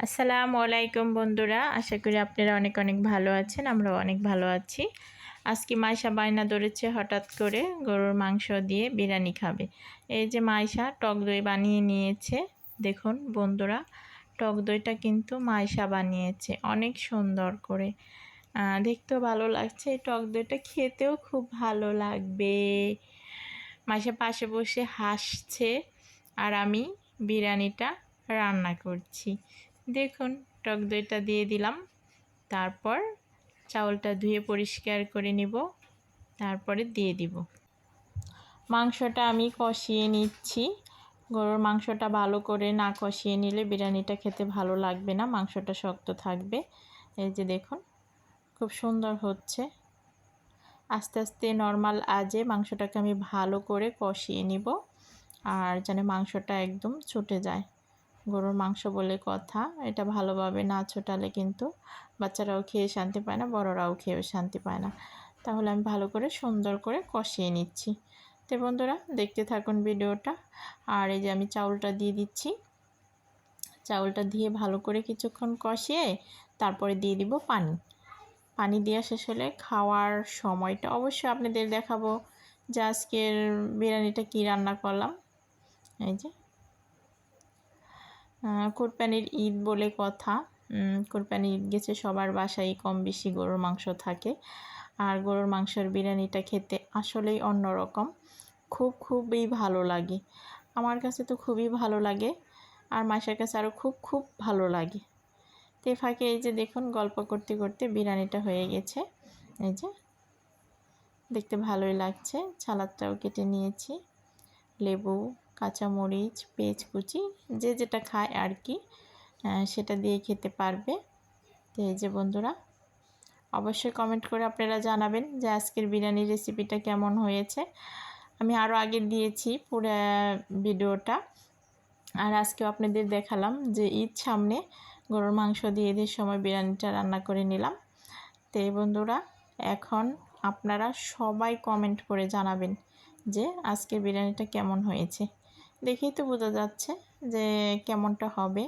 আসসালামু আলাইকুম বন্ধুরা, আশা করি আপনারা অনেক অনেক ভালো আছেন। আমরাও অনেক ভালো আছি। আজকে মাইশা বায়না ধরেছে হঠাৎ করে গরুর মাংস দিয়ে বিরিয়ানি খাবে। এই যে মাইশা টক দই বানিয়ে নিয়েছে। দেখুন বন্ধুরা, টক দইটা কিন্তু মাইশা বানিয়েছে অনেক সুন্দর করে। দেখতেও ভালো লাগছে, এই টক দইটা খেতেও খুব ভালো লাগবে। মাইশা পাশে বসে হাসছে আর আমি বিরিয়ানিটা রান্না করছি। দেখুন, টক দইটা দিয়ে দিলাম, তারপর চাউলটা ধুয়ে পরিষ্কার করে নিব, তারপরে দিয়ে দিব। মাংসটা আমি কষিয়ে নিচ্ছি। গরুর মাংসটা ভালো করে না কষিয়ে নিলে বিরিয়ানিটা খেতে ভালো লাগবে না, মাংসটা শক্ত থাকবে। এই যে দেখুন, খুব সুন্দর হচ্ছে। আস্তে আস্তে নর্মাল আঁচে মাংসটাকে আমি ভালো করে কষিয়ে নিব, আর যেন মাংসটা একদম ছুটে যায়। গরুর মাংস বলে কথা, এটা ভালোভাবে না ছোটালে কিন্তু বাচ্চারাও খেয়ে শান্তি পায় না, বড়রাও খেয়েও শান্তি পায় না। তাহলে আমি ভালো করে সুন্দর করে কষিয়ে নিচ্ছি। তো বন্ধুরা, দেখতে থাকুন ভিডিওটা। আর এই যে আমি চাউলটা দিয়ে দিচ্ছি। চাউলটা দিয়ে ভালো করে কিছুক্ষণ কষিয়ে তারপরে দিয়ে দিব পানি। পানি দেওয়া শেষ হলে খাওয়ার সময়টা অবশ্যই আপনাদের দেখাবো যে আজকের বিরিয়ানিটা কী রান্না করলাম। এই যে কোরবানির ঈদ বলে কথা। কোরবানির ঈদ গেছে, সবার বাসায় কম বেশি গরুর মাংস থাকে। আর গরুর মাংসের বিরিয়ানিটা খেতে আসলেই অন্যরকম, খুবই ভালো লাগে। আমার কাছে তো খুবই ভালো লাগে, আর মাসের কাছে আরও খুব ভালো লাগে। তো ফাঁকে এই যে দেখুন, গল্প করতে করতে বিরিয়ানিটা হয়ে গেছে। এই যে দেখতে ভালোই লাগছে। সালাদটাও কেটে নিয়েছি, লেবু, কাঁচামরিচ, পেঁয়াজ কুচি, যে যেটা খায় আর কি সেটা দিয়ে খেতে পারবে। তো এই যে বন্ধুরা, অবশ্যই কমেন্ট করে আপনারা জানাবেন যে আজকের বিরিয়ানির রেসিপিটা কেমন হয়েছে। আমি আরও আগে দিয়েছি পুরো ভিডিওটা, আর আজকেও আপনাদের দেখালাম যে ঈদ সামনে, গরুর মাংস দিয়ে ঈদের সময় বিরিয়ানিটা রান্না করে নিলাম। তো এই বন্ধুরা, এখন আপনারা সবাই কমেন্ট করে জানাবেন যে আজকের বিরিয়ানিটা কেমন হয়েছে। দেখেই তো বোঝা যাচ্ছে যে কেমনটা হবে,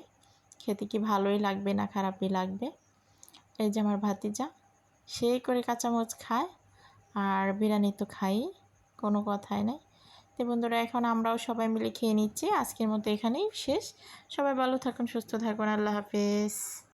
খেতে কি ভালোই লাগবে না খারাপই লাগবে। এই যে আমার ভাতিজা সেই করে কাঁচামরিচ খায়, আর বিরিয়ানি তো খাই, কোনো কথাই নেই। তো বন্ধুরা, এখন আমরাও সবাই মিলে খেয়ে নিচ্ছি। আজকের মতো এখানেই শেষ। সবাই ভালো থাকুন, সুস্থ থাকুন, আল্লাহ হাফেজ।